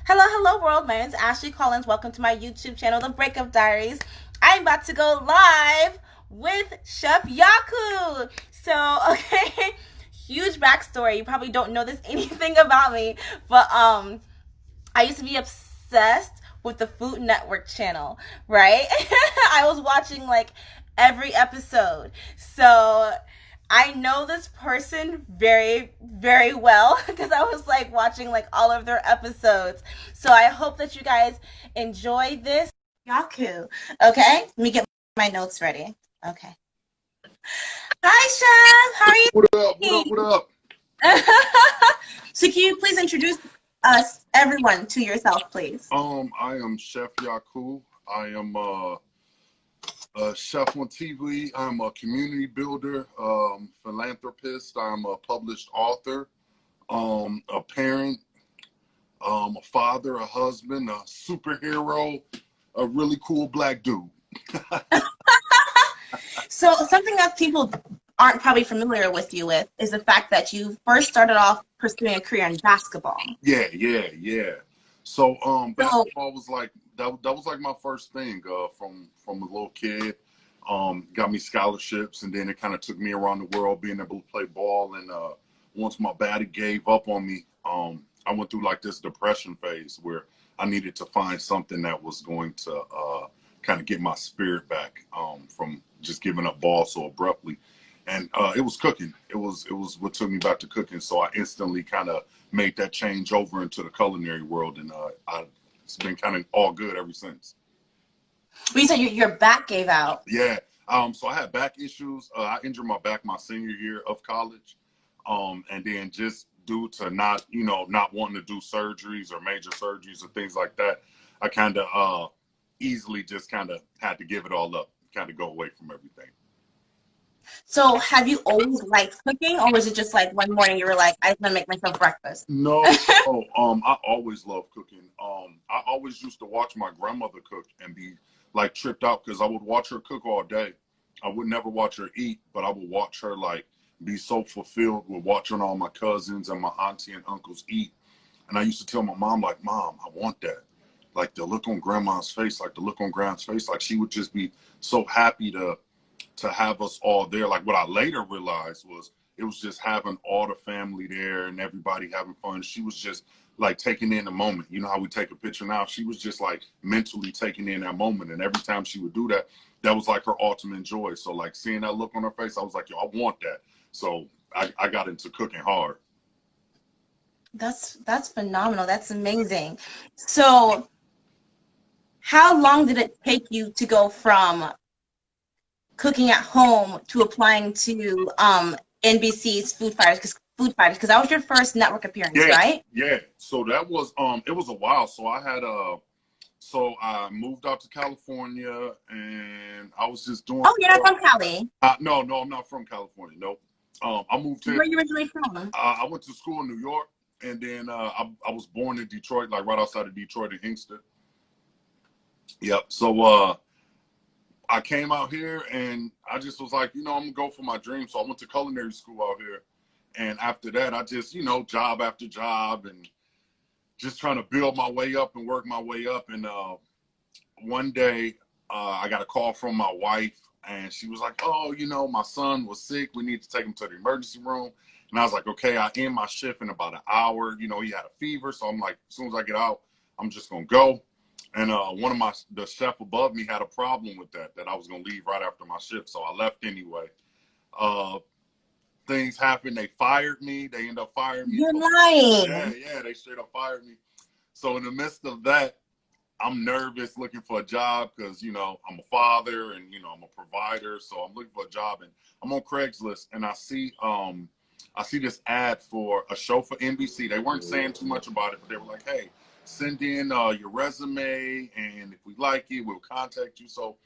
Hello, hello, world. My name is Ashley Collins. Welcome to my YouTube channel, The Breakup Diaries. I'm about to go live with Chef Yaku. So, okay, huge backstory. You probably don't know this anything about me, but I used to be obsessed with the Food Network channel, right? I was watching like every episode. So I know this person very, very well because I was like watching like all of their episodes. So I hope that you guys enjoy this. Yaku. Okay, let me get my notes ready. Okay. Hi, Chef. How are What up? What up? you What up? doing? So can you please introduce us, everyone, to yourself, please? I am Chef Yaku. I am a chef on TV. I'm a community builder, philanthropist. I'm a published author, a parent, a father, a husband, a superhero, a really cool black dude. So something that people aren't probably familiar with you with is the fact that you first started off pursuing a career in basketball. Yeah. So So, basketball was like that was like my first thing from a little kid. Got me scholarships, and then it kind of took me around the world being able to play ball. And once my body gave up on me, I went through like this depression phase where I needed to find something that was going to kind of get my spirit back from just giving up ball so abruptly. And it was cooking. It was what took me back to cooking. So I instantly kind of made that change over into the culinary world, and it's been kind of all good ever since. well, you said your back gave out. Yeah. So I had back issues. I injured my back my senior year of college, and then just due to not wanting to do surgeries or major surgeries or things like that, I kind of easily just kind of had to give it all up, kind of go away from everything. So have you always liked cooking, or was it just like one morning you were like, I just want to make myself breakfast? No, I always loved cooking. I always used to watch my grandmother cook and be like tripped out because I would watch her cook all day. I would never watch her eat, but I would watch her like be so fulfilled with watching all my cousins and my auntie and uncles eat. And I used to tell my mom, like, Mom, I want that. Like the look on grandma's face, like the look on grand's face, like she would just be so happy to have us all there. Like what I later realized was it was just having all the family there and everybody having fun. She was just like taking in the moment. You know how we take a picture now? She was just like mentally taking in that moment. And every time she would do that, that was like her ultimate joy. So like seeing that look on her face, I was like, yo, I want that. So I got into cooking hard. That's phenomenal. That's amazing. So how long did it take you to go from cooking at home to applying to NBC's Food Fighters? Because that was your first network appearance, Yeah, right? yeah. So that was it was a while. So I had so I moved out to California and I was just doing Oh, you're not from Cali. no, I'm not from California. Nope. I moved here. Where are you originally from? I went to school in New York, and then I was born in Detroit, like right outside of Detroit in Inkster. Yep. So I came out here, and I just was like, I'm gonna go for my dream. So I went to culinary school out here, and after that, I just job after job, and just trying to build my way up and work my way up. And one day, I got a call from my wife, and she was like, "Oh, my son was sick. We need to take him to the emergency room." And I was like, "Okay, I end my shift in about an hour. He had a fever, so I'm like, as soon as I get out, I'm just gonna go." And one of the chef above me had a problem with that I was gonna leave right after my shift, so I left anyway. Uh, Things happened. They fired me. They ended up firing me. You're Yeah, lying. yeah, they straight up fired me. So in the midst of that, I'm nervous looking for a job because I'm a father and I'm a provider, so I'm looking for a job and I'm on Craigslist and I see this ad for a show for NBC. They weren't saying too much about it, but they were like, "Hey, send in your resume, and if we like it, we'll contact you." So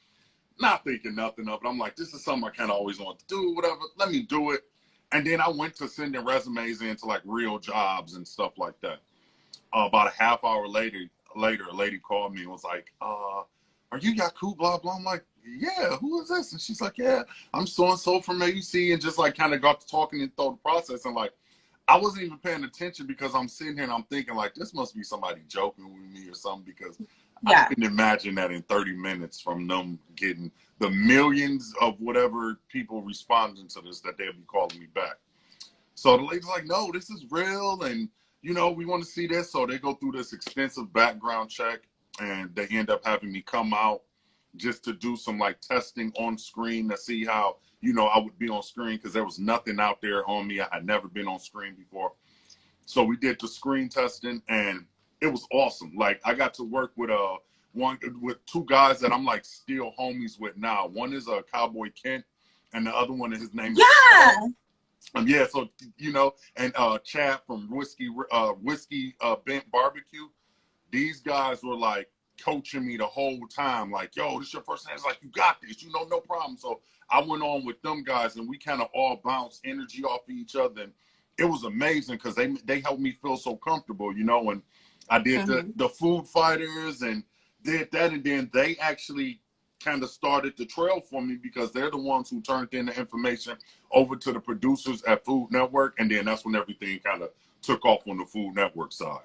not thinking nothing of it. I'm like, this is something I kind of always want to do, whatever. Let me do it. And then I went to sending resumes into like real jobs and stuff like that. About a half hour later, a lady called me and was like, "Are you Yaku? Blah blah." I'm like, "Yeah, who is this?" And she's like, "Yeah, I'm so and so from ABC," and just like kind of got to talking and through the process. And like, I wasn't even paying attention because I'm sitting here and I'm thinking like, this must be somebody joking with me or something, because I couldn't imagine that in 30 minutes from them getting the millions of whatever people responding to this, that they'll be calling me back. So the lady's like, no, this is real, and you know, we want to see this. So they go through this extensive background check, and they end up having me come out just to do some like testing on screen to see how, you know, I would be on screen, because there was nothing out there on me. I had never been on screen before. So we did the screen testing, and it was awesome. Like, I got to work with two guys that I'm like still homies with now. One is a Cowboy Kent, and the other one, his name is yeah, so you know, and Chad from Whiskey Bent Barbecue. These guys were like coaching me the whole time, like, yo, this is your first time. It's like, you got this, you know, no problem. So I went on with them guys, and we kind of all bounced energy off of each other, and it was amazing because they helped me feel so comfortable, you know. And I did the food fighters and did that, and then they actually kind of started the trail for me, because they're the ones who turned in the information over to the producers at Food Network, and then that's when everything kind of took off on the Food Network side.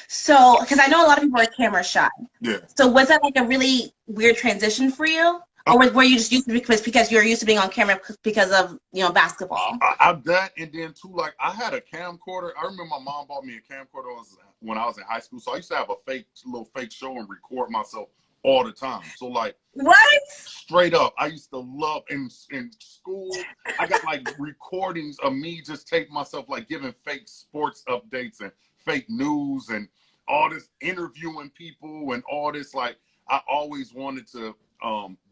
So, because I know a lot of people are camera shy. Yeah. So was that like a really weird transition for you? Or were you just used to, because you're used to being on camera because of, you know, basketball? I that, and then too, like, I had a camcorder. I remember my mom bought me a camcorder when I was in high school. So I used to have a little fake show and record myself all the time. So like, what? Straight up, I used to love in school. I got like recordings of me just taking myself, like giving fake sports updates and fake news and all this, interviewing people and all this. Like, I always wanted to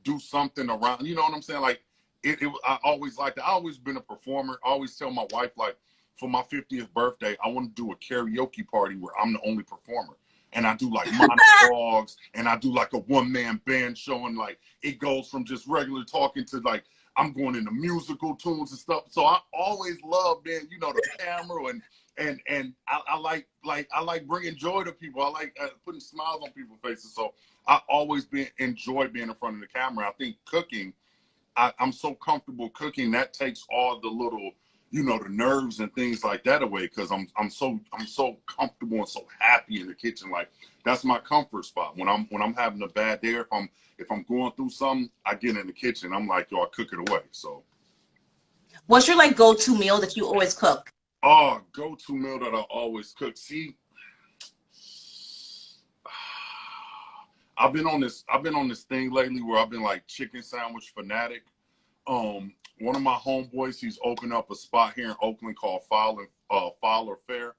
do something around, you know what I'm saying? Like, I always liked it. I always been a performer. I always tell my wife, like, for my 50th birthday, I want to do a karaoke party where I'm the only performer. And I do like monologues, and I do like a one-man band show, and like it goes from just regular talking to like I'm going into musical tunes and stuff. So I always love being, you know, the camera, and I like bringing joy to people. I like putting smiles on people's faces. So I always enjoy being in front of the camera. I think cooking, I'm so comfortable cooking, that takes all the little, you know, the nerves and things like that away, because I'm so comfortable and so happy in the kitchen. Like, that's my comfort spot. When I'm having a bad day, if I'm going through something, I get in the kitchen. I'm like, yo, I cook it away. So, what's your like go-to meal that you always cook? Oh, go-to meal that I always cook. See, I've been on this thing lately where I've been like chicken sandwich fanatic. One of my homeboys, he's opened up a spot here in Oakland called Fowler Fair,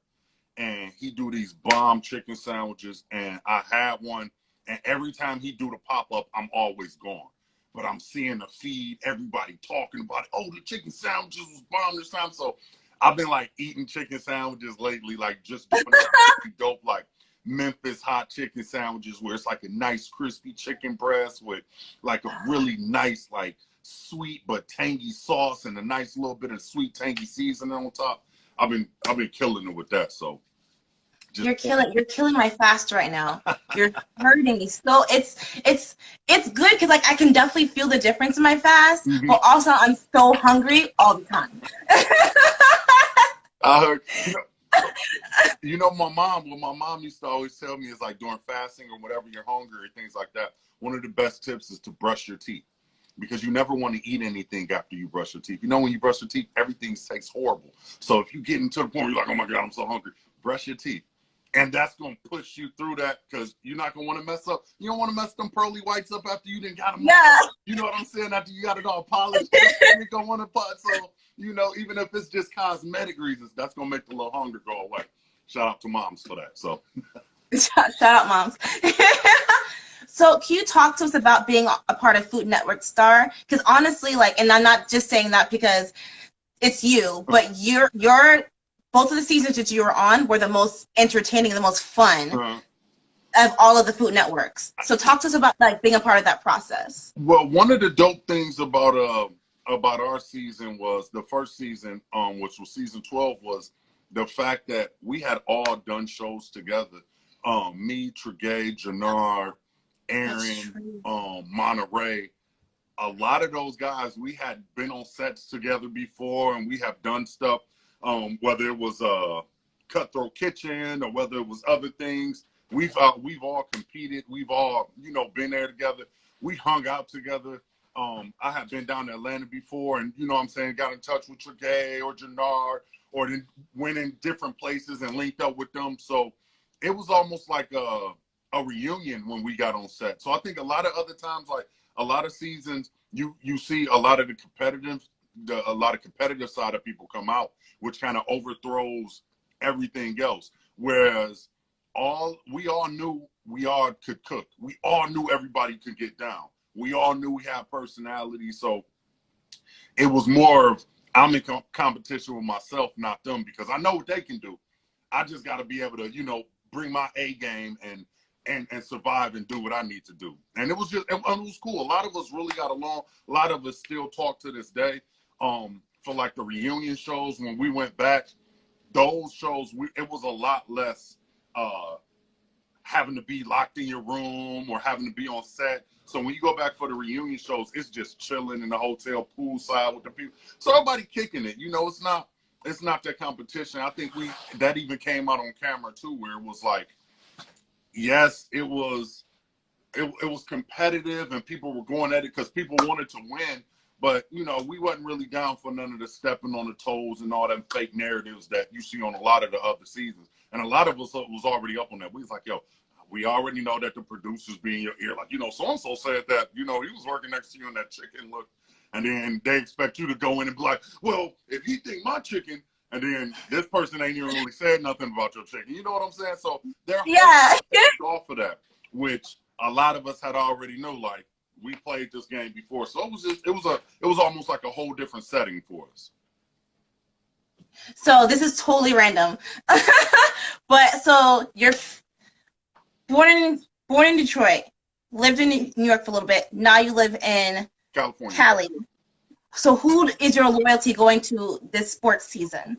and he do these bomb chicken sandwiches. And I had one, and every time he do the pop-up, I'm always gone. But I'm seeing the feed, everybody talking about it. Oh, the chicken sandwiches was bomb this time. So I've been like eating chicken sandwiches lately, like just doing really dope, like Memphis hot chicken sandwiches, where it's like a nice crispy chicken breast with like a really nice, like sweet but tangy sauce and a nice little bit of sweet tangy seasoning on top. I've been killing it with that. So you're killing my fast right now. You're hurting me. So it's good because like I can definitely feel the difference in my fast, but also I'm so hungry all the time. I heard, you know, what my mom used to always tell me is like, during fasting or whatever, you're hungry or things like that, one of the best tips is to brush your teeth, because you never want to eat anything after you brush your teeth. You know, when you brush your teeth, everything tastes horrible. So if you get into the point where you're like, oh my God, I'm so hungry, brush your teeth. And that's going to push you through that, because you're not going to want to mess up. You don't want to mess them pearly whites up after you didn't got them. Yeah. You know what I'm saying? After you got it all polished, you don't want to pot. So, you know, even if it's just cosmetic reasons, that's going to make the little hunger go away. Shout out to moms for that. So, shout out moms. So can you talk to us about being a part of Food Network Star? Because honestly, like, and I'm not just saying that because it's you, but you're both of the seasons that you were on were the most entertaining, the most fun of all of the Food Networks. So talk to us about like being a part of that process. Well, one of the dope things about our season was the first season, which was season 12, was the fact that we had all done shows together. Me, Tregay, Jannard, Aaron, Monterey. A lot of those guys, we had been on sets together before, and we have done stuff. Whether it was Cutthroat Kitchen or whether it was other things. We've all competed. We've all, been there together. We hung out together. I have been down to Atlanta before, and got in touch with Trigay or Jannard, or then went in different places and linked up with them. So it was almost like a reunion when we got on set. So I think a lot of other times, like a lot of seasons, you see a lot of a lot of competitive side of people come out, which kind of overthrows everything else. Whereas we all knew we all could cook. We all knew everybody could get down. We all knew we had personality. So it was more of, I'm in competition with myself, not them, because I know what they can do. I just got to be able to, bring my A game and survive and do what I need to do. And it was cool. A lot of us really got along. A lot of us still talk to this day. For like the reunion shows, when we went back, those shows, it was a lot less having to be locked in your room or having to be on set. So when you go back for the reunion shows, it's just chilling in the hotel poolside with the people. So everybody kicking it. It's not that competition. I think that even came out on camera too, where it was like, yes, it was competitive and people were going at it because people wanted to win. But, we wasn't really down for none of the stepping on the toes and all them fake narratives that you see on a lot of the other seasons. And a lot of us was already up on that. We was like, yo, we already know that the producers be in your ear. Like, so-and-so said that, he was working next to you in that chicken look. And then they expect you to go in and be like, well, if you think my chicken, and then this person ain't even really said nothing about your chicken. You know what I'm saying? So they're off of that, which a lot of us had already knew, like, we played this game before. So it was almost like a whole different setting for us. So this is totally random. But so you're born in Detroit, lived in New York for a little bit. Now you live in California. Cali. So who is your loyalty going to this sports season?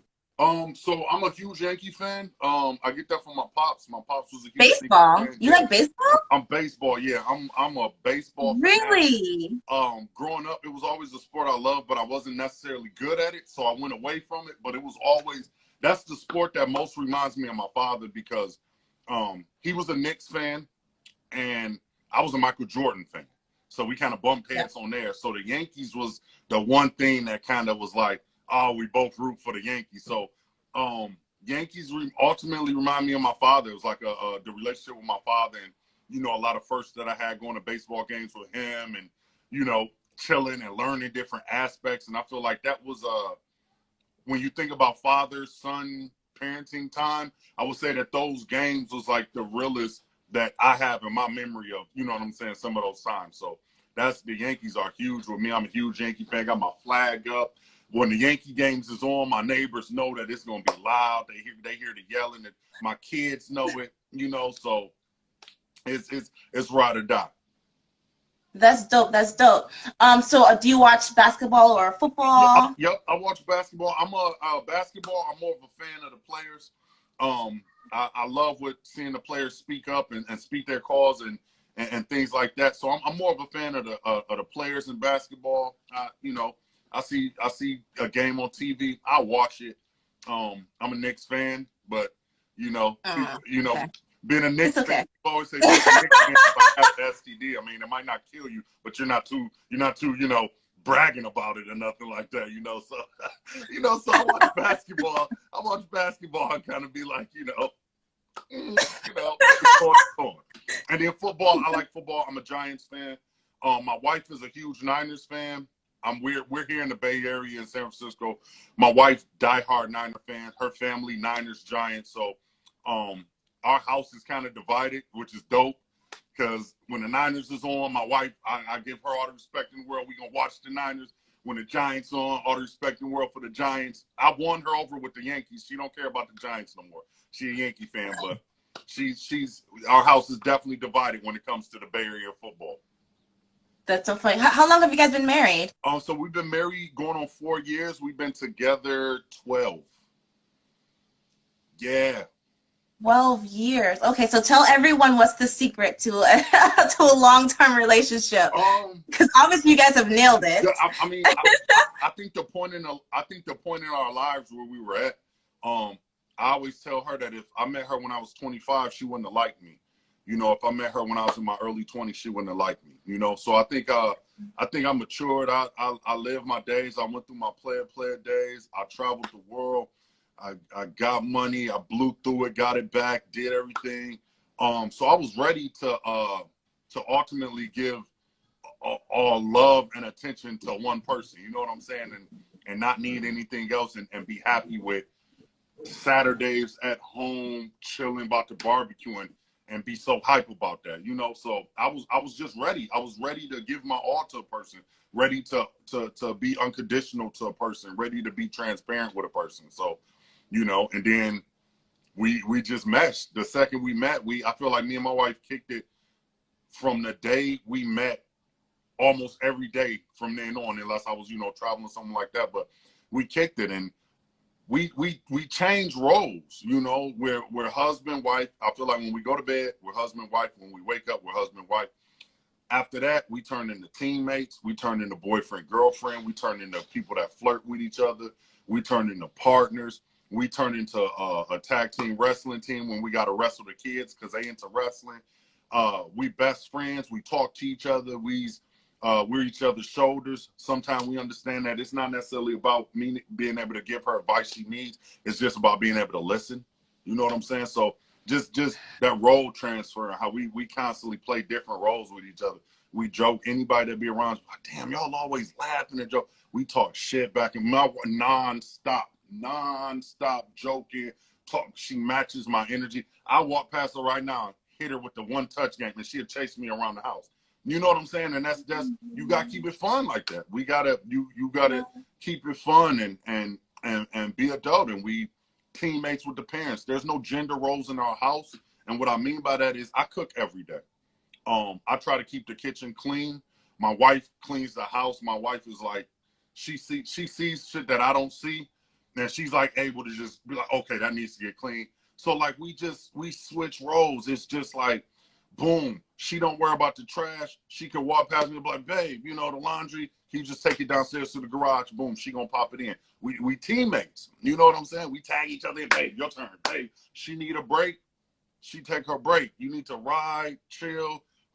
So I'm a huge Yankee fan. I get that from my pops. My pops was a huge baseball. Yankee fan. You like baseball? I'm baseball. Yeah, I'm a baseball fan. Really? Growing up, it was always a sport I loved, but I wasn't necessarily good at it, so I went away from it. But it was always, that's the sport that most reminds me of my father, because he was a Knicks fan and I was a Michael Jordan fan. So we kind of bumped heads on there. So the Yankees was the one thing that kind of was like, oh, we both root for the Yankees. So Yankees ultimately remind me of my father. It was like the relationship with my father, and a lot of firsts that I had going to baseball games with him, and chilling and learning different aspects. And I feel like that was when you think about father-son parenting time, I would say that those games was like the realest that I have in my memory of, some of those times. So the Yankees are huge with me. I'm a huge Yankee fan. Got my flag up. When the Yankee games is on, my neighbors know that it's gonna be loud. They hear the yelling. And my kids know it. So it's ride or die. That's dope. So do you watch basketball or football? Yep. I watch basketball. I'm basketball. I'm more of a fan of the players. I love seeing the players speak up and speak their cause and things like that. So I'm more of a fan of the players in basketball. I see a game on TV, I watch it. I'm a Knicks fan, but okay. Being a Knicks fan, people always say being a Knicks fan have the STD. I mean, it might not kill you, but you're not too bragging about it or nothing like that. So so I watch basketball. And kind of be like, and then football, I like football. I'm a Giants fan. My wife is a huge Niners fan. We're here in the Bay Area in San Francisco. My wife, diehard Niner fan. Her family, Niners, Giants. So our house is kind of divided, which is dope. Because when the Niners is on, my wife, I give her all the respect in the world. We're going to watch the Niners. When the Giants on, all the respect in the world for the Giants. I won her over with the Yankees. She don't care about the Giants no more. She's a Yankee fan, but our house is definitely divided when it comes to the Bay Area football. That's so funny. How long have you guys been married? So we've been married going on 4 years. We've been together 12. Yeah. 12 years. Okay, so tell everyone what's the secret to a, to a long-term relationship. Because obviously you guys have nailed it. Yeah, I mean, I think the point in our lives where we were at, I always tell her that if I met her when I was 25, she wouldn't have liked me. You know, if I met her when I was in my early 20s, she wouldn't have liked me. You know, so I think I matured. I lived my days. I went through my player days. I traveled the world. I got money. I blew through it, got it back, did everything. So I was ready to ultimately give all love and attention to one person. You know what I'm saying? And not need anything else, and be happy with Saturdays at home, chilling, about the barbecue, and be so hype about that, you know. So I was just ready. I was ready to give my all to a person, ready to be unconditional to a person, ready to be transparent with a person. So, you know, and then we just meshed. The second we met, I feel like me and my wife kicked it from the day we met, almost every day from then on, unless I was, you know, traveling, something like that. But we kicked it, and we change roles, you know. We're husband, wife. I feel like when we go to bed, we're husband, wife. When we wake up, we're husband, wife. After that, we turn into teammates. We turn into boyfriend, girlfriend. We turn into people that flirt with each other. We turn into partners. We turn into a tag team wrestling team when we got to wrestle the kids because they into wrestling. We best friends. We talk to each other. We're each other's shoulders. Sometimes we understand that it's not necessarily about me being able to give her advice she needs. It's just about being able to listen. You know what I'm saying? So just that role transfer, how we constantly play different roles with each other. We joke. Anybody that be around, like, damn, y'all always laughing and joke. We talk shit back and forth, non-stop joking. Talk. She matches my energy. I walk past her right now, hit her with the one touch game, and she'll chase me around the house. You know what I'm saying? And that's you gotta keep it fun like that. We gotta you gotta keep it fun and be adult. And we teammates with the parents. There's no gender roles in our house. And what I mean by that is I cook every day. I try to keep the kitchen clean. My wife cleans the house. My wife is like, she sees shit that I don't see, and she's like able to just be like, okay, that needs to get clean. So like we switch roles. It's just like, boom, she don't worry about the trash. She can walk past me and be like, babe, you know, the laundry, can you just take it downstairs to the garage? Boom, she gonna pop it in. We teammates. You know what I'm saying? We tag each other in. Babe, your turn. Babe, she need a break. She take her break. You need to ride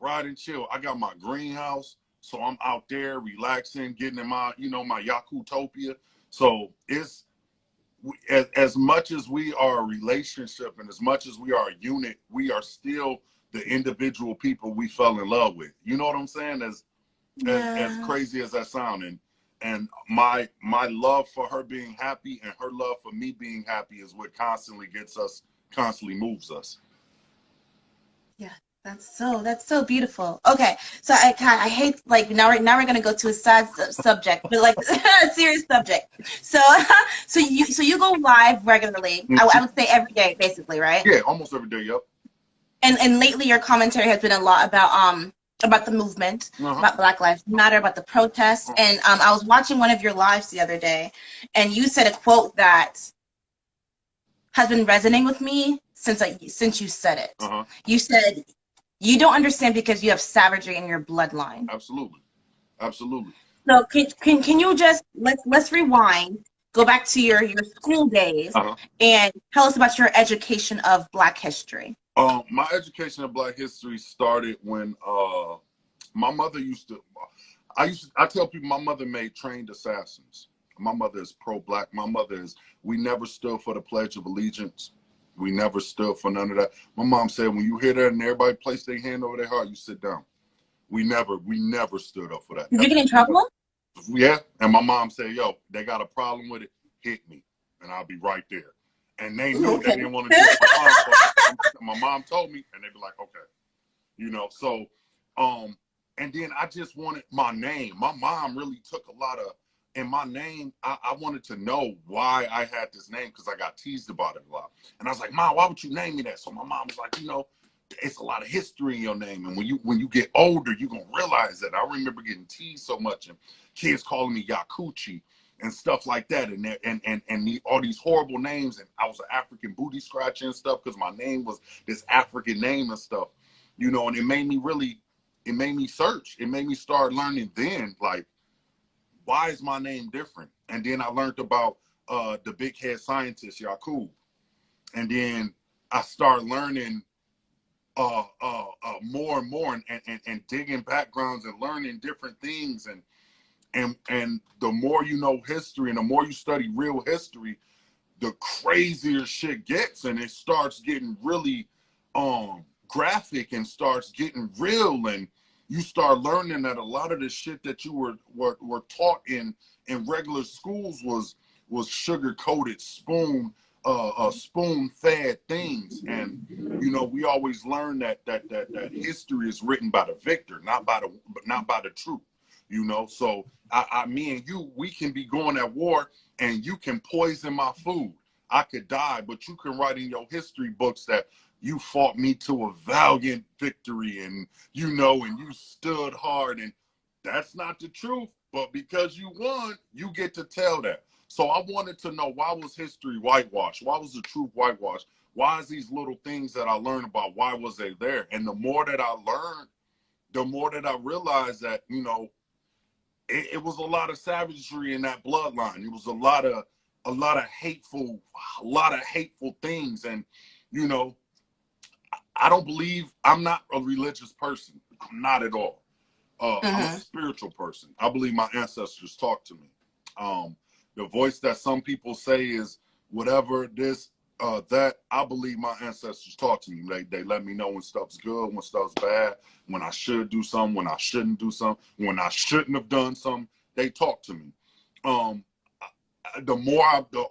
and chill. I got my greenhouse, so I'm out there relaxing, getting in my, you know, my Yakutopia. So it's, as much as we are a relationship and as much as we are a unit, we are still the individual people we fell in love with. You know what I'm saying? As crazy as that sound, and my love for her being happy and her love for me being happy is what constantly moves us. Yeah, that's so beautiful. Okay, so I hate, like, now we're gonna go to a sad subject, but like a serious subject. So so you go live regularly. I would say every day, basically, right? Yeah, almost every day. Yep. And lately your commentary has been a lot about the movement, about Black Lives Matter, about the protests. And I was watching one of your lives the other day, and you said a quote that has been resonating with me since you said it. You said, you don't understand because you have savagery in your bloodline. Absolutely. Absolutely. So can you just let's rewind, go back to your school days, and tell us about your education of Black history. My education of Black history started when my mother I tell people my mother made trained assassins. My mother is pro-Black. My mother is, we never stood for the Pledge of Allegiance. We never stood for none of that. My mom said, when you hear that and everybody place their hand over their heart, you sit down. We never stood up for that. Did you get in trouble? Yeah. And my mom said, yo, they got a problem with it, hit me, and I'll be right there. And they knew they didn't want to do it. My mom told me, and they'd be like, okay. You know, so, and then I just wanted my name. My mom really took a lot of, in my name, I wanted to know why I had this name because I got teased about it a lot. And I was like, Mom, why would you name me that? So my mom was like, you know, it's a lot of history in your name. And when you get older, you're going to realize that. I remember getting teased so much and kids calling me Yakuchi. and stuff like that, and all these horrible names, and I was an African booty scratcher and stuff because my name was this African name and stuff, you know, and it made me search. It made me start learning then, like, why is my name different? And then I learned about the big head scientist Yaku, and then I started learning more and more, and digging backgrounds and learning different things, and the more you know history and the more you study real history, the crazier shit gets, and it starts getting really graphic and starts getting real, and you start learning that a lot of the shit that you were taught in regular schools was sugar coated spoon fed things. And you know, we always learn that history is written by the victor, not by the truth, you know. So me and you, we can be going at war and you can poison my food, I could die, but you can write in your history books that you fought me to a valiant victory, and you know, and you stood hard, and that's not the truth. But because you won, you get to tell that. So I wanted to know, why was history whitewashed? Why was the truth whitewashed? Why is these little things that I learned about, why was they there? And the more that I learned, the more that I realized that, you know, it was a lot of savagery in that bloodline. It was a lot of hateful things. And, you know, I'm not a religious person. I'm not at all. I'm a spiritual person. I believe my ancestors talked to me. The voice that some people say is whatever this, that, I believe my ancestors talk to me. They let me know when stuff's good, when stuff's bad, when I should do something, when I shouldn't do something, when I shouldn't have done something. They talk to me. The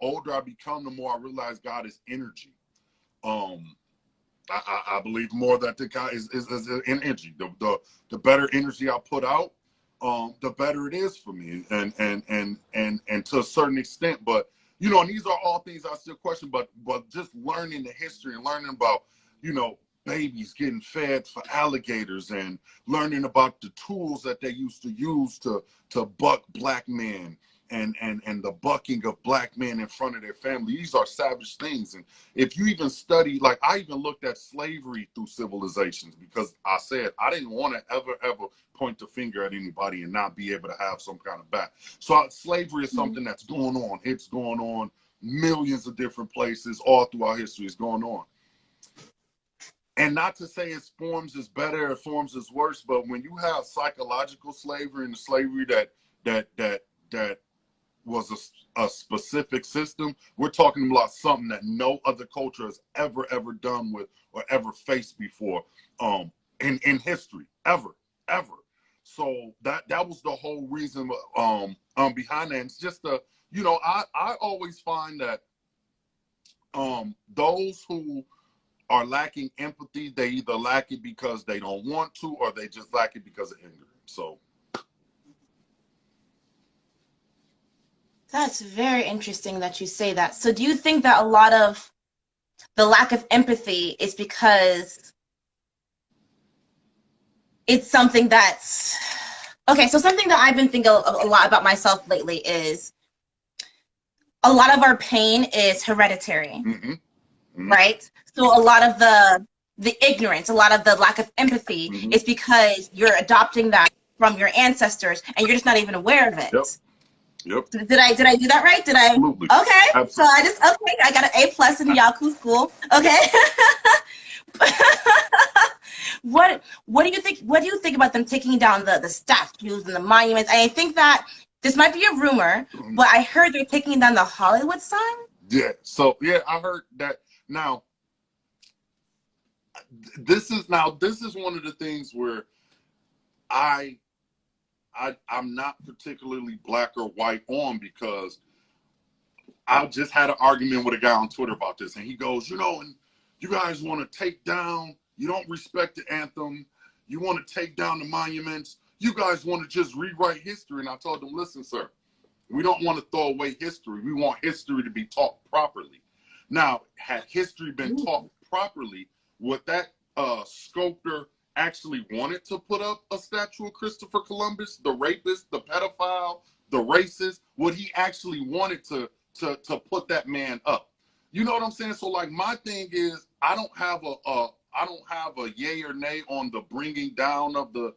older I become, the more I realize God is energy. I believe more that the guy is energy. The better energy I put out, the better it is for me, and to a certain extent. But you know, and these are all things I still question. But just learning the history and learning about, you know, babies getting fed for alligators, and learning about the tools that they used to use to buck black men, and the bucking of black men in front of their family. These are savage things. And if you even study, like, I even looked at slavery through civilizations, because I said I didn't want to ever point the finger at anybody and not be able to have some kind of back. So slavery is something that's going on. It's going on millions of different places all throughout history. It's going on. And not to say its forms is better or forms is worse, but when you have psychological slavery, and the slavery that was a specific system, we're talking about something that no other culture has ever done with or ever faced before, in history, ever. So that was the whole reason behind that. It's just you know, I always find that those who are lacking empathy, they either lack it because they don't want to, or they just lack it because of ignorance. So that's very interesting that you say that. So do you think that a lot of the lack of empathy is because it's something that's okay? So something that I've been thinking a lot about myself lately is a lot of our pain is hereditary, right? So a lot of the ignorance, a lot of the lack of empathy is because you're adopting that from your ancestors and you're just not even aware of it. Yep. Did I do that right? Did I? Absolutely. Okay. Absolutely. So I got an A+ in the Yaku school. Okay. What do you think? What do you think about them taking down the statues and the monuments? I think that this might be a rumor, but I heard they're taking down the Hollywood sign. Yeah. So yeah, I heard that. Now, this is one of the things where I'm not particularly black or white on, because I just had an argument with a guy on Twitter about this, and he goes, you know, and you guys want to take down, you don't respect the anthem, you want to take down the monuments, you guys want to just rewrite history. And I told him, listen, sir, we don't want to throw away history. We want history to be taught properly. Now, had history been taught properly, would that sculptor actually wanted to put up a statue of Christopher Columbus, the rapist, the pedophile, the racist, would he actually wanted to put that man up? You know what I'm saying? So like my thing is, I don't have a yay or nay on the bringing down of the,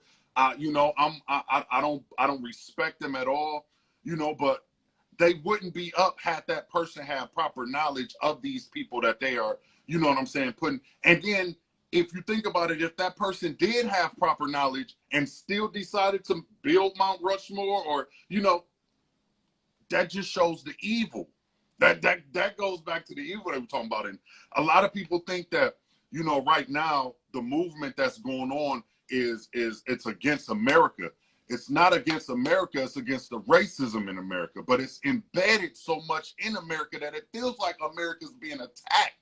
you know, I don't respect them at all, you know, but they wouldn't be up had that person had proper knowledge of these people that they are, you know what I'm saying, putting. And then if you think about it, if that person did have proper knowledge and still decided to build Mount Rushmore, or, you know, that just shows the evil. That goes back to the evil that we're talking about. And a lot of people think that, you know, right now the movement that's going on is it's against America. It's not against America, it's against the racism in America. But it's embedded so much in America that it feels like America's being attacked.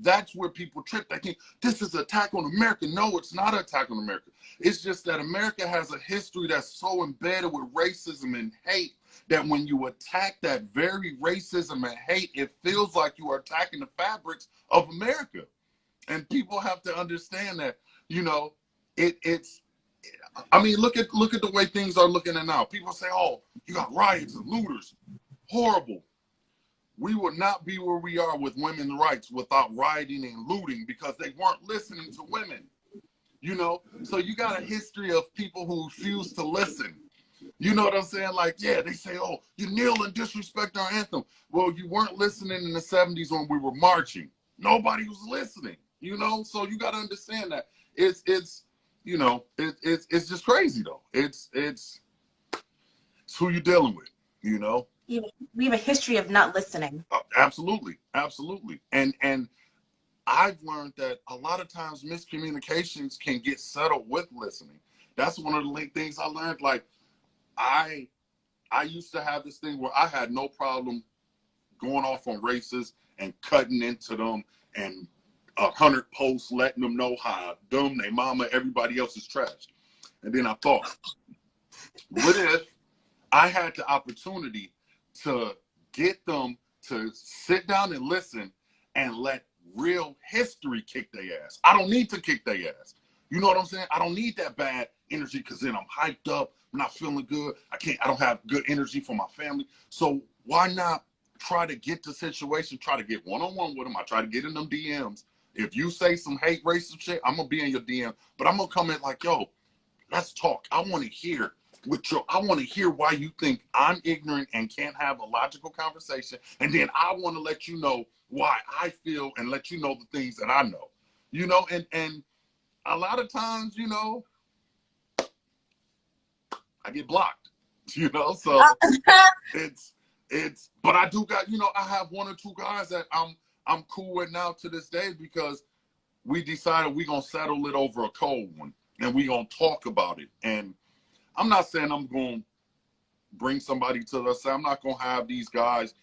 That's where people trip. They think this is an attack on America. No, it's not an attack on America. It's just that America has a history that's so embedded with racism and hate that when you attack that very racism and hate, it feels like you are attacking the fabrics of America. And people have to understand that, you know, it's, I mean, look at the way things are looking at now. People say, oh, you got riots and looters. Horrible. We would not be where we are with women's rights without rioting and looting, because they weren't listening to women, you know? So you got a history of people who refuse to listen. You know what I'm saying? Like, yeah, they say, oh, you kneel and disrespect our anthem. Well, you weren't listening in the 70s when we were marching. Nobody was listening, you know? So you got to understand that it's you know, it's just crazy though. It's who you're dealing with, you know? We have a history of not listening. Absolutely, absolutely. And I've learned that a lot of times miscommunications can get settled with listening. That's one of the things I learned. Like I used to have this thing where I had no problem going off on racists and cutting into them and 100 posts letting them know how dumb they mama, everybody else is trash. And then I thought, what if I had the opportunity to get them to sit down and listen and let real history kick their ass? I don't need to kick their ass. You know what I'm saying? I don't need that bad energy, because then I'm hyped up, I'm not feeling good. I don't have good energy for my family. So why not try to get the situation, try to get one-on-one with them. I try to get in them DMs. If you say some hate racist shit, I'm gonna be in your DM, but I'm gonna come in like, yo, let's talk. I want to hear I want to hear why you think I'm ignorant and can't have a logical conversation. And then I want to let you know why I feel and let you know the things that I know, you know, and a lot of times, you know, I get blocked, you know, so but I do got, you know, I have one or two guys that I'm cool with now to this day, because we decided we're going to settle it over a cold one and we're going to talk about it. And I'm not saying I'm going to bring somebody to the side. I'm not going to have these guys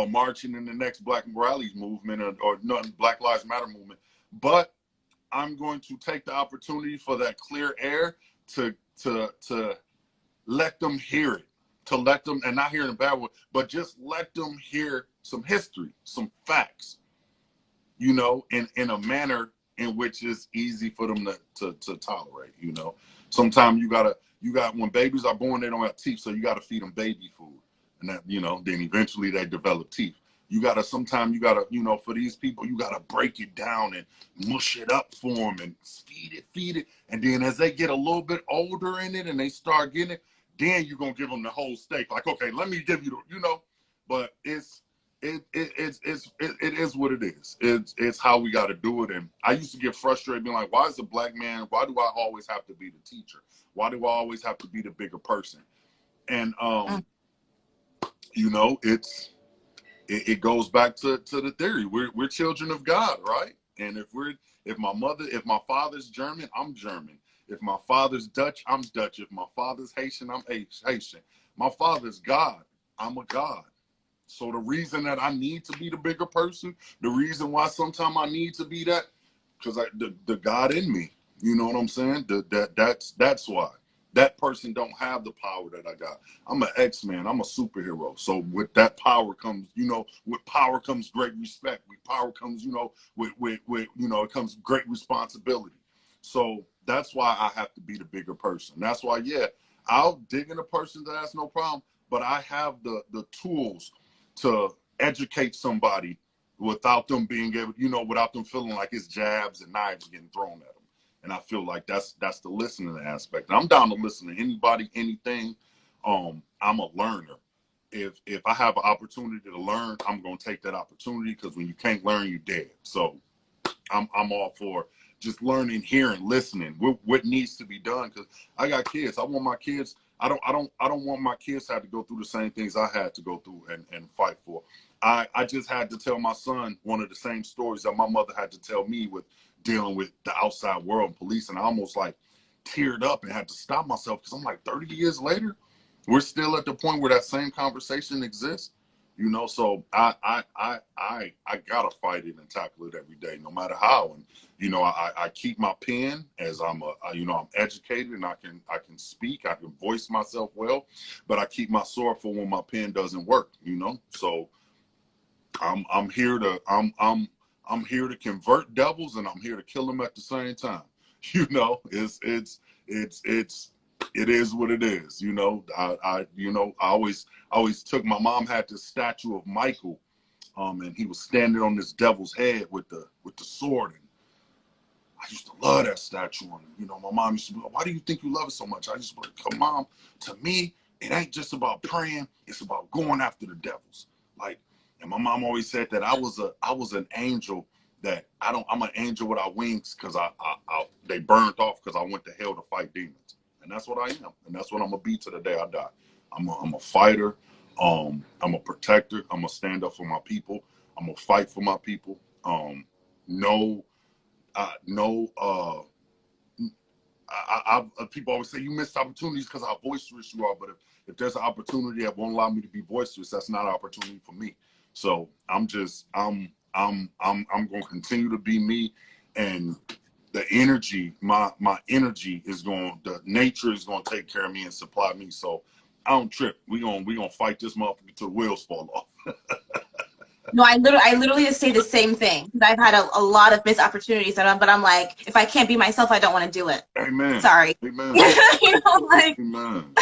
marching in the next Black Rallies movement or Black Lives Matter movement. But I'm going to take the opportunity for that clear air to let them hear it, to let them, and not hear it in a bad way, but just let them hear some history, some facts, you know, in a manner in which it's easy for them to tolerate, you know. Sometimes when babies are born, they don't have teeth, so you got to feed them baby food. And that, you know, then eventually they develop teeth. Sometimes you got to, you know, for these people, you got to break it down and mush it up for them and feed it. And then as they get a little bit older in it and they start getting it, then you're going to give them the whole steak. Like, okay, let me give you the, you know, but it is what it is. It's how we got to do it. And I used to get frustrated being like, why is a black man, why do I always have to be the teacher? Why do I always have to be the bigger person? And, you know, it goes back to the theory. We're children of God, right? And if my father's German, I'm German. If my father's Dutch, I'm Dutch. If my father's Haitian, I'm Haitian. My father's God, I'm a God. So the reason that I need to be the bigger person, the reason why sometimes I need to be that, because the God in me, you know what I'm saying? That's why. That person don't have the power that I got. I'm an X-Man. I'm a superhero. So with that power comes, you know, with power comes great respect. With power comes, you know, with you know, it comes great responsibility. So that's why I have to be the bigger person. That's why, yeah, I'll dig in a person that has no problem. but I have the tools to educate somebody without them being able, without them feeling like it's jabs and knives getting thrown at them. And I feel like that's the listening aspect. And I'm down to listen to anybody, anything. I'm a learner. If I have an opportunity to learn, I'm gonna take that opportunity, because when you can't learn, you're dead. So I'm all for just learning, hearing, listening. What needs to be done? Because I got kids. I want my kids. I don't want my kids to have to go through the same things I had to go through and fight for. I just had to tell my son one of the same stories that my mother had to tell me with dealing with the outside world and police, and I almost like teared up and had to stop myself, because I'm like, 30 years later, we're still at the point where that same conversation exists. So I gotta fight it and tackle it every day, no matter how. And I keep my pen, as I'm educated and I can speak, I can voice myself well, but I keep my sword for when my pen doesn't work. So I'm here to convert devils, and I'm here to kill them at the same time. It is what it is. I always took, my mom had this statue of Michael, and he was standing on this devil's head with the sword, and I used to love that statue. And my mom used to be like, "Why do you think you love it so much?" I used to be like, "Come, Mom, to me, it ain't just about praying, it's about going after the devils." And my mom always said that I was an angel, that I'm an angel without wings, because they burned off because I went to hell to fight demons. And that's what I am. And that's what I'm going to be to the day I die. I'm a fighter. I'm a protector. I'm going to stand up for my people. I'm going to fight for my people. People always say you missed opportunities because how boisterous you are. But if there's an opportunity that won't allow me to be boisterous, that's not an opportunity for me. So I'm going to continue to be me, and the energy, my energy the nature is going to take care of me and supply me. So I don't trip. We're going to fight this motherfucker till the wheels fall off. No, I literally just say the same thing. I've had a lot of missed opportunities, but I'm like, if I can't be myself, I don't want to do it. Amen. Sorry. Amen. Amen.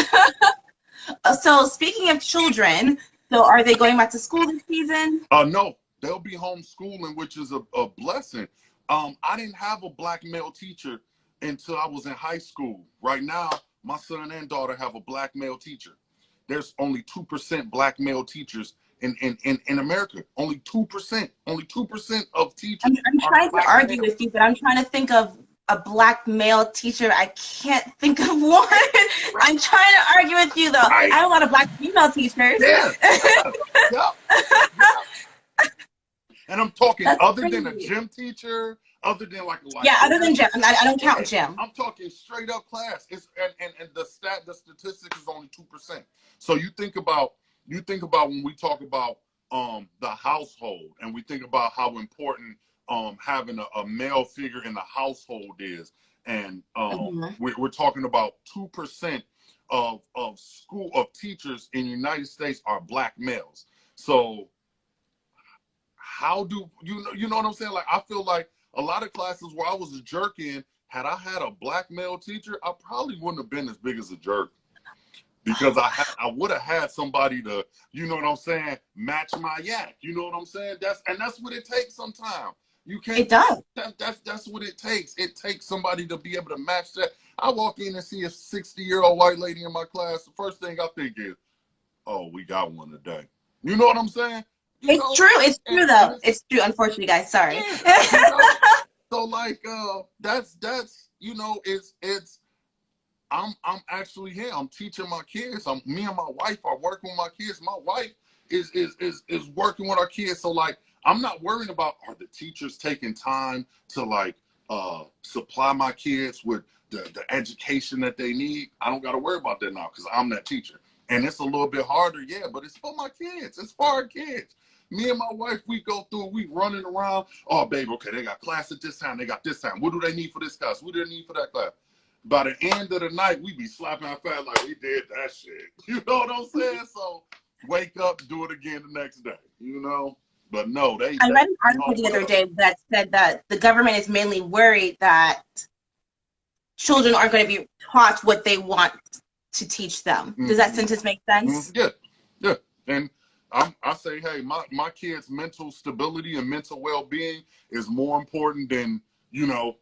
So speaking of children, so are they going back to school this season? No, they'll be homeschooling, which is a blessing. I didn't have a black male teacher until I was in high school. Right now, my son and daughter have a black male teacher. There's only 2% black male teachers in America. Only 2%. Only 2% of teachers. I'm trying to argue with you, but I'm trying to think of a black male teacher. I can't think of one. I'm trying to argue with you, though. I have a lot of black female teachers. Yeah. Yeah. And I'm talking other than a gym teacher, other than like other than gym. I don't count gym. I'm talking straight up class. And the statistic is only 2%. So you think about when we talk about the household, and we think about how important having a male figure in the household is, and we're talking about 2% of teachers in the United States are black males. So how do you know what I'm saying? Like, I feel like a lot of classes where I was a jerk in, had I had a black male teacher, I probably wouldn't have been as big as a jerk, because I would have had somebody to, you know what I'm saying, match my yak. You know what I'm saying? That's what it takes sometimes. You can't. It does. That's what it takes. It takes somebody to be able to match that. I walk in and see a 60-year-old white lady in my class. The first thing I think is, oh, we got one today. You know what I'm saying? It's true. It's true, though. It's true. Unfortunately, guys. Sorry. Yeah, so like, that's it's. I'm actually here. I'm teaching my kids. Me and my wife are working with my kids. My wife is working with our kids. So like, I'm not worrying about, are the teachers taking time to like supply my kids with the education that they need. I don't got to worry about that now, because I'm that teacher. And it's a little bit harder, yeah, but it's for my kids. It's for our kids. Me and my wife, we go through, we running around. Oh, babe, okay, they got class at this time. They got this time. What do they need for this class? What do they need for that class? By the end of the night, we be slapping our face like, we did that shit. You know what I'm saying? So wake up, do it again the next day, you know? But no, I read an article the other day that said that the government is mainly worried that children aren't going to be taught what they want to teach them. Does that sentence make sense? Yeah, And I say, hey, my kids' mental stability and mental well-being is more important than, you know,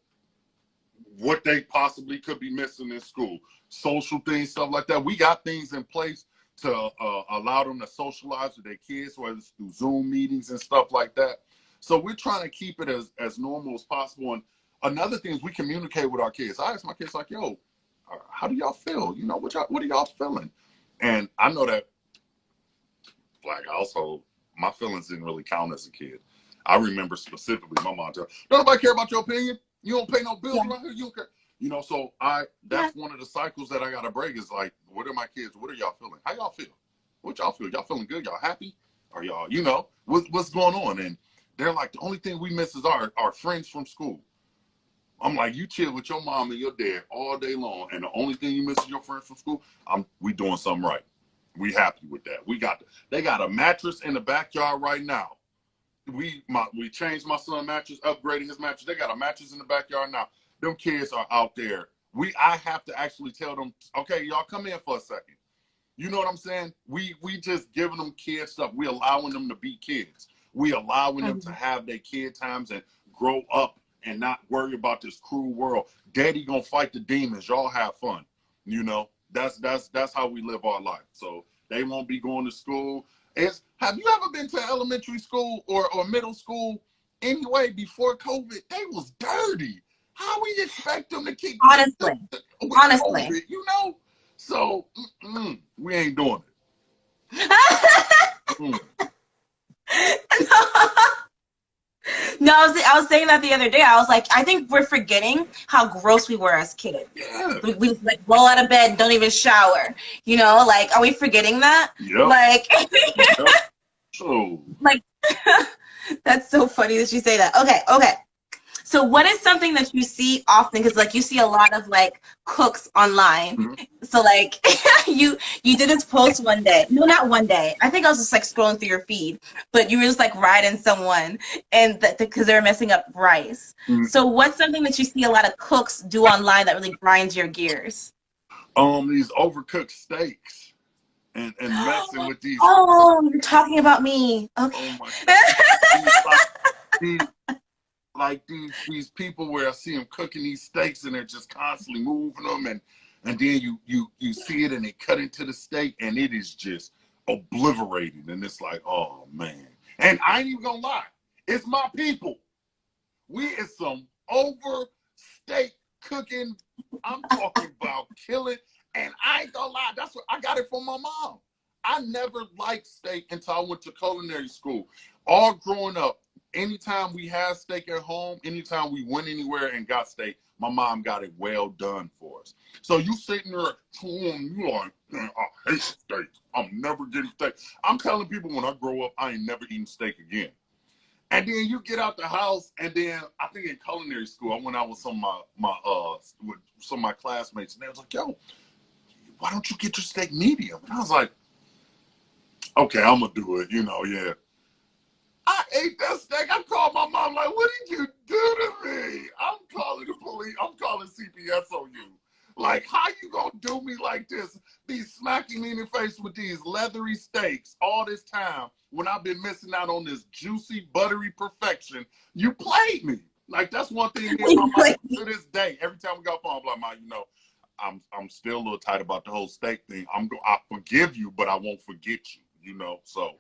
what they possibly could be missing in school. Social things, stuff like that. We got things in place to allow them to socialize with their kids, whether it's through Zoom meetings and stuff like that. So we're trying to keep it as normal as possible. And another thing is we communicate with our kids. I ask my kids like, yo, how do y'all feel? You know, what are y'all feeling? And I know that Black household, my feelings didn't really count as a kid. I remember specifically my mom telling, don't nobody care about your opinion. You don't pay no bills around here. You don't care. You know, so that's one of the cycles that I got to break is like, what are my kids? What are y'all feeling? How y'all feel? What y'all feel? Y'all feeling good? Y'all happy? Are y'all, you know, what's going on? And they're like, the only thing we miss is our friends from school. I'm like, you chill with your mom and your dad all day long, and the only thing you miss is your friends from school. We doing something right. We happy with that. They got a mattress in the backyard right now. We changed my son's mattress, upgraded his mattress. They got a mattress in the backyard now. Them kids are out there. I have to actually tell them, okay, y'all come in for a second. You know what I'm saying? We just giving them kid stuff. We allowing them to be kids. We allowing them to have their kid times and grow up and not worry about this cruel world. Daddy gonna fight the demons. Y'all have fun. You know, that's how we live our life. So they won't be going to school. Have you ever been to elementary school or middle school anyway before COVID? They was dirty. How we expect them to keep Honestly, COVID, you know? So we ain't doing it. No, I was saying that the other day. I was like, I think we're forgetting how gross we were as kids. Yeah. We just like roll out of bed and don't even shower. You know, like, are we forgetting that? Yep. Like, Yep. So. Like, that's so funny that you say that. Okay. So what is something that you see often? Because like you see a lot of like cooks online. Mm-hmm. So like you did this post one day. No, not one day. I think I was just like scrolling through your feed, but you were just like riding someone and because they were messing up rice. Mm-hmm. So what's something that you see a lot of cooks do online that really grinds your gears? These overcooked steaks and messing with these. Oh, you're talking about me. Okay. Oh my God. Like these people where I see them cooking these steaks and they're just constantly moving them and then you see it and they cut into the steak and it is just obliterated and it's like, oh man. And I ain't even gonna lie, it's my people. We is some over steak cooking. I'm talking about killing, and I ain't gonna lie, that's what I got it from my mom. I never liked steak until I went to culinary school. All growing up, anytime we had steak at home, anytime we went anywhere and got steak, my mom got it well done for us. So you sitting there, you like, man, I hate steak. I'm never getting steak. I'm telling people when I grow up, I ain't never eating steak again. And then you get out the house, and then I think in culinary school, I went out with some of my classmates, and they was like, yo, why don't you get your steak medium? And I was like, okay, I'm gonna do it, you know, yeah. I ate that steak. I called my mom like, what did you do to me? I'm calling the police. I'm calling CPS on you. Like, how you gonna do me like this? Be smacking me in the face with these leathery steaks all this time when I've been missing out on this juicy, buttery perfection. You played me. Like, that's one thing me and my mom to this day. Every time we got phone, I'm like, Mom, you know, I'm still a little tight about the whole steak thing. I forgive you, but I won't forget you, you know, so.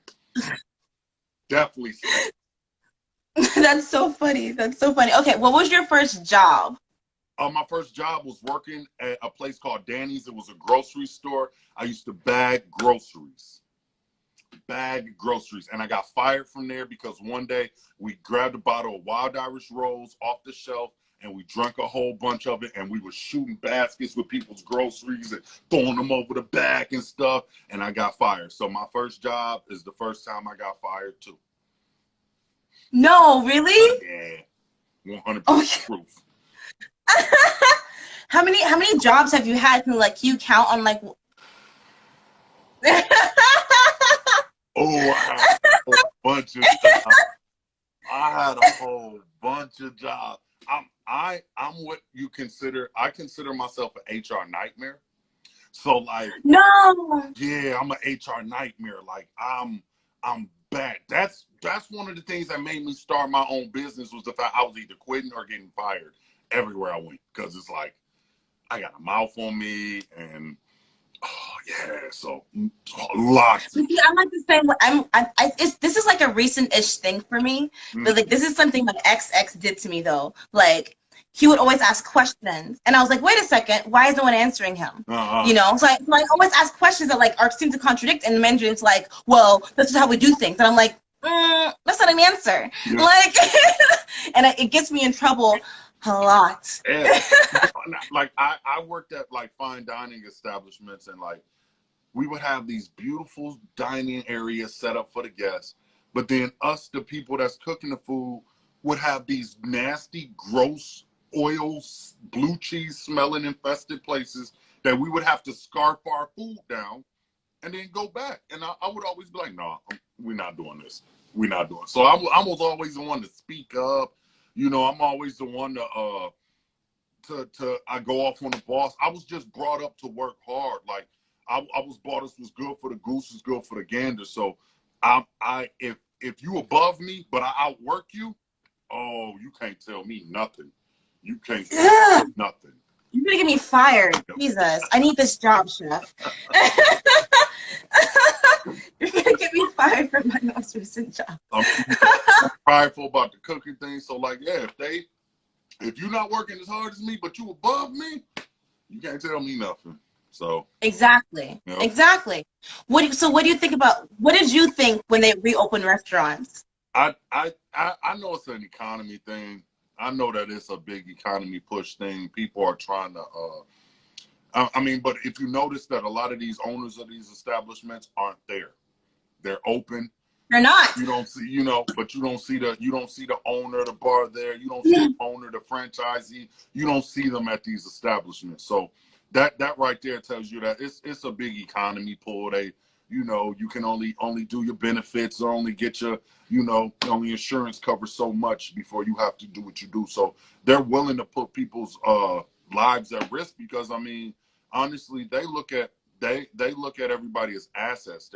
Definitely. That's so funny. That's so funny. Okay, what was your first job? My first job was working at a place called Danny's. It was a grocery store. I used to bag groceries. And I got fired from there because one day we grabbed a bottle of Wild Irish Rose off the shelf and we drank a whole bunch of it and we were shooting baskets with people's groceries and throwing them over the back and stuff, and I got fired. So my first job is the first time I got fired too. No, really? Yeah, 100% proof. How many jobs have you had? Can like you count on like? Oh, I had a whole bunch of jobs. I had a whole bunch of jobs. I'm what you consider. I consider myself an HR nightmare. So like, No. yeah, I'm an HR nightmare. Like I'm bad. That's one of the things that made me start my own business was the fact I was either quitting or getting fired everywhere I went. Cause it's like I got a mouth on me and oh yeah, so lots of You see, I'm like the same way. This is like a recent-ish thing for me, but like this is something my ex did to me though. Like he would always ask questions, and I was like, wait a second, why is no one answering him? uh-huh. You know, so I always ask questions that like are seem to contradict, and the manager's like, well, this is how we do things, and I'm like, that's not an answer. Yeah. Like, and it gets me in trouble a lot. Yeah. Like I worked at like fine dining establishments and like we would have these beautiful dining areas set up for the guests, but then us, the people that's cooking the food, would have these nasty, gross, oil, blue cheese smelling infested places that we would have to scarf our food down and then go back. And I would always be like, no, we're not doing this. We're not doing it. So I was always the one to speak up. You know, I'm always the one to I go off on the boss. I was just brought up to work hard. Like I was brought up was good for the goose is good for the gander. So if you above me but I outwork you, oh, you can't tell me nothing. You can't tell me nothing. You're gonna get me fired. Jesus, I need this job, chef. You're gonna get me fired from my most recent job. I'm prideful about the cooking thing. So like, yeah, if you're not working as hard as me, but you above me, you can't tell me nothing. So Exactly. you know, Exactly. What do you think about what did you think when they reopened restaurants? I know it's an economy thing. I know that it's a big economy push thing. People are trying to I mean, but if you notice that a lot of these owners of these establishments aren't there. They're open. They're not. You don't see, but you don't see the owner of the bar there. You don't see the owner, the franchisee. You don't see them at these establishments. So that right there tells you that it's a big economy pull. You can only do your benefits or only get your, only insurance covers so much before you have to do what you do. So they're willing to put people's lives at risk because I mean, honestly, they look at everybody as assets.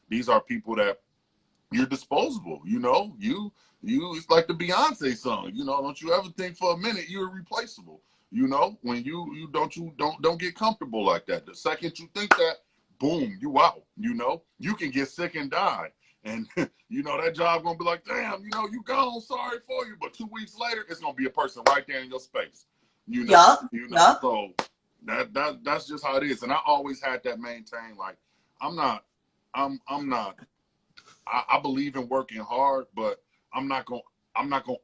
These are people that you're disposable. It's like the Beyonce song. Don't you ever think for a minute you're replaceable. When you don't get comfortable like that. The second you think that, boom, you out. You can get sick and die. And that job gonna be like, damn, you gone, sorry for you. But 2 weeks later, it's gonna be a person right there in your space. Yup. So that's just how it is. And I always had that maintained. Like I'm not I believe in working hard, but I'm not gonna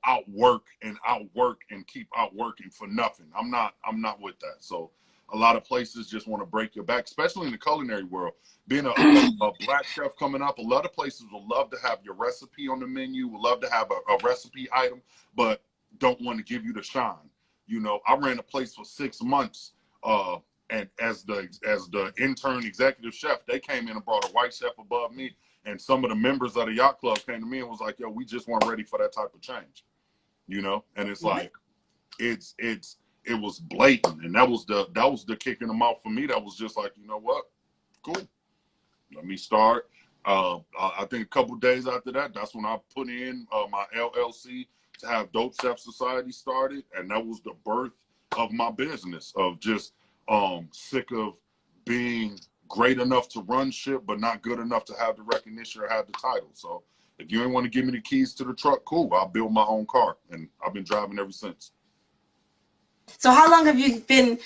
outwork and keep outworking for nothing. I'm not with that. So a lot of places just want to break your back, especially in the culinary world. Being a black chef coming up, a lot of places would love to have your recipe on the menu, would love to have a recipe item, but don't want to give you the shine. I ran a place for 6 months, and as the intern executive chef, they came in and brought a white chef above me. And some of the members of the yacht club came to me and was like, yo, we just weren't ready for that type of change. And it's like, it was blatant. And that was the kick in the mouth for me. That was just like, you know what? Cool. Let me start. I think a couple days after that, that's when I put in my LLC to have Dope Chef Society started. And that was the birth of my business of just sick of being great enough to run shit, but not good enough to have the recognition or have the title. So if you ain't want to give me the keys to the truck, cool. I'll build my own car. And I've been driving ever since. So how long have you been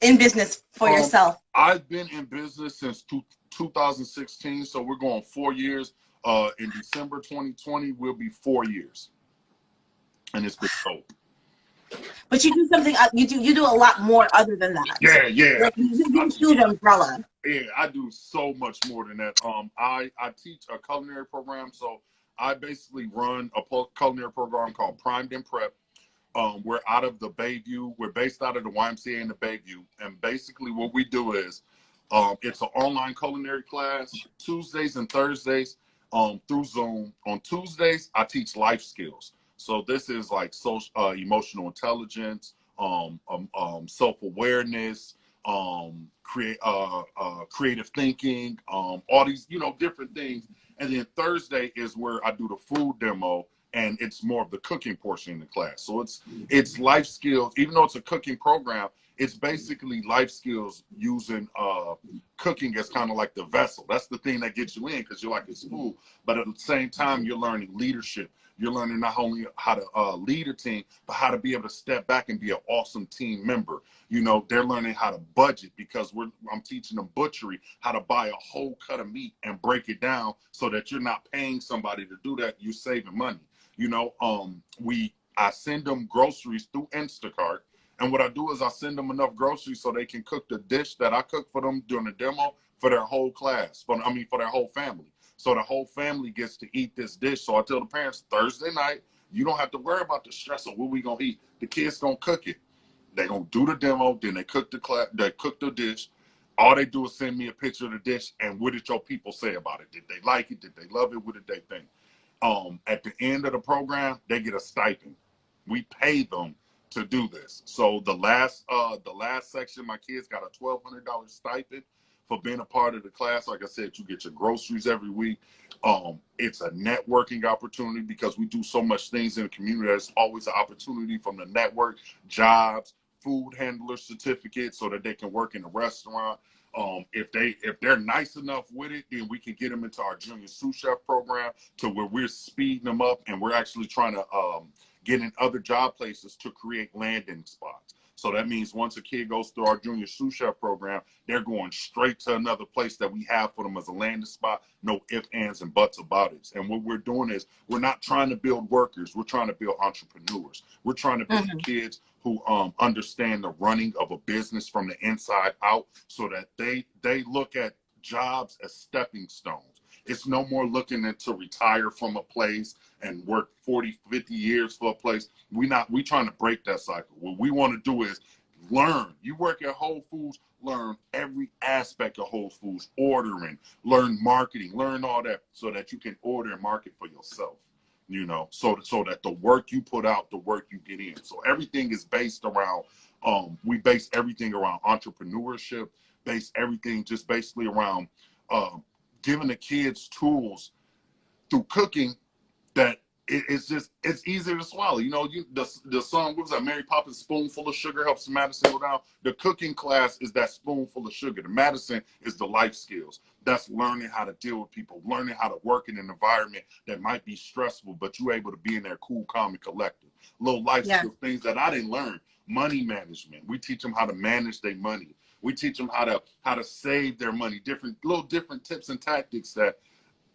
in business for yourself? I've been in business since 2016. So we're going 4 years. In December 2020, we'll be 4 years. And it's been dope. But you do something. You do a lot more other than that. Yeah. Like you shoot umbrella. Yeah, I do so much more than that. I teach a culinary program, so I basically run a culinary program called Primed and Prep. We're out of the Bayview. We're based out of the YMCA in the Bayview, and basically what we do is it's an online culinary class Tuesdays and Thursdays through Zoom. On Tuesdays, I teach life skills. So this is like social, emotional intelligence, self-awareness, creative thinking, all these, different things. And then Thursday is where I do the food demo, and it's more of the cooking portion in the class. So it's life skills. Even though it's a cooking program, it's basically life skills using cooking as kind of like the vessel. That's the thing that gets you in, because you're like, it's food. But at the same time, you're learning leadership. You're learning not only how to lead a team, but how to be able to step back and be an awesome team member. They're learning how to budget, because I'm teaching them butchery, how to buy a whole cut of meat and break it down so that you're not paying somebody to do that. You're saving money. I send them groceries through Instacart. And what I do is I send them enough groceries so they can cook the dish that I cook for them during the demo for their whole class, for their whole family. So the whole family gets to eat this dish. So I tell the parents, Thursday night, you don't have to worry about the stress of what we gonna eat. The kids gonna cook it. They gonna do the demo, then they cook the dish. All they do is send me a picture of the dish, and what did your people say about it? Did they like it? Did they love it? What did they think? At the end of the program, they get a stipend. We pay them to do this. So the last section, my kids got a $1,200 stipend for being a part of the class. Like I said, you get your groceries every week. It's a networking opportunity, because we do so much things in the community. There's always an opportunity from the network, jobs, food handler certificates, so that they can work in a restaurant. If they're nice enough with it, then we can get them into our junior sous chef program, to where we're speeding them up, and we're actually trying to get in other job places to create landing spots. So that means once a kid goes through our junior sous chef program, they're going straight to another place that we have for them as a landing spot. No ifs, ands, and buts about it. And what we're doing is, we're not trying to build workers. We're trying to build entrepreneurs. We're trying to build kids who understand the running of a business from the inside out, so that they look at jobs as stepping stones. It's no more looking to retire from a place and work 40, 50 years for a place. We trying to break that cycle. What we want to do is learn. You work at Whole Foods, learn every aspect of Whole Foods, ordering, learn marketing, learn all that, so that you can order and market for yourself. So that the work you put out, the work you get in. So everything is based around, we base everything around entrepreneurship, base everything just basically around giving the kids tools through cooking that it's easier to swallow. The song, what was that, Mary Poppins, spoonful of sugar helps Madison go down. The cooking class is that spoonful of sugar. The Madison is the life skills. That's learning how to deal with people, learning how to work in an environment that might be stressful, but you're able to be in there cool, calm, and collective. Little life skills, things that I didn't learn. Money management. We teach them how to manage their money. We teach them how to save their money. Different tips and tactics that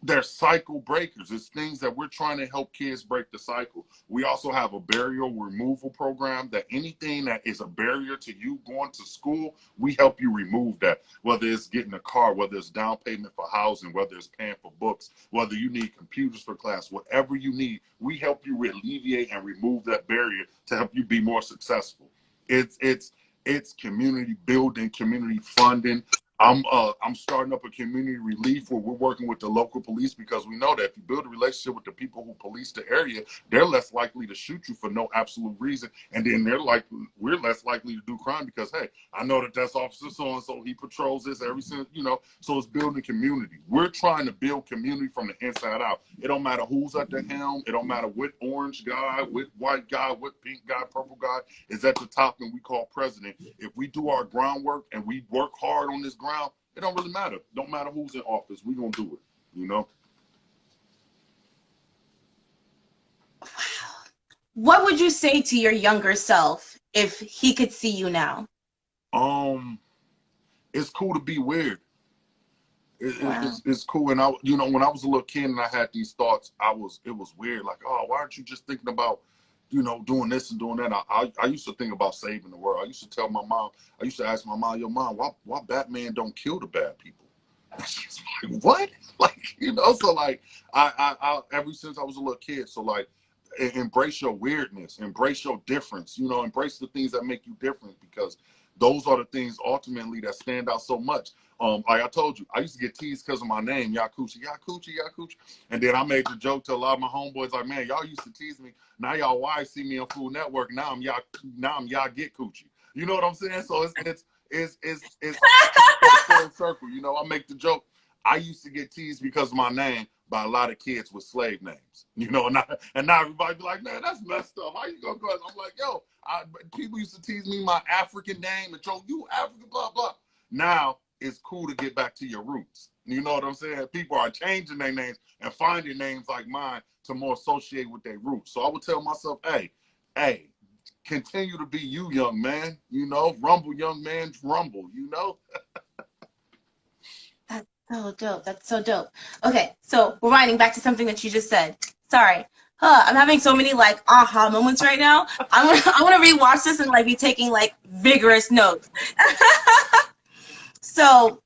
they're cycle breakers. It's things that we're trying to help kids break the cycle. We also have a barrier removal program, that anything that is a barrier to you going to school, we help you remove that. Whether it's getting a car, whether it's down payment for housing, whether it's paying for books, whether you need computers for class, whatever you need, we help you alleviate and remove that barrier to help you be more successful. It's community building, community funding. I'm starting up a community relief where we're working with the local police, because we know that if you build a relationship with the people who police the area, they're less likely to shoot you for no absolute reason. And then we're less likely to do crime, because, hey, I know that's Officer so-and-so, he patrols this every single, so it's building community. We're trying to build community from the inside out. It don't matter who's at the helm. It don't matter what orange guy, what white guy, what pink guy, purple guy is at the top and we call president. If we do our groundwork and we work hard on this ground, it don't really matter. Don't matter who's in office. We're going to do it, Wow. What would you say to your younger self if he could see you now? It's cool to be weird. Wow. It's cool. And when I was a little kid and I had these thoughts, it was weird. Like, oh, why aren't you just thinking about, doing this and doing that? I used to think about saving the world. I used to tell my mom, I used to ask my mom, yo, mom, why Batman don't kill the bad people? And she's like, what? Like, so like, I ever since I was a little kid, so like, embrace your weirdness, embrace your difference, embrace the things that make you different, because those are the things ultimately that stand out so much. Like I told you, I used to get teased because of my name, Yakuchi. And then I made the joke to a lot of my homeboys, like, man, y'all used to tease me. Now y'all wives see me on Food Network. Now I'm y'all get coochie. You know what I'm saying? So it's full circle. You know, I make the joke. I used to get teased because of my name by a lot of kids with slave names. You know, and now everybody be like, man, that's messed up. How you gonna go? I'm like, yo, people used to tease me my African name and Joe, you African, blah blah. Now it's cool to get back to your roots. You know what I'm saying? People are changing their names and finding names like mine to more associate with their roots. So I would tell myself, hey, continue to be you, young man. You know, rumble, young man, rumble. You know. That's so dope. That's so dope. Okay, so rewinding back to something that you just said. Sorry. I'm having so many like aha moments right now. I want to rewatch this and like be taking like vigorous notes. So,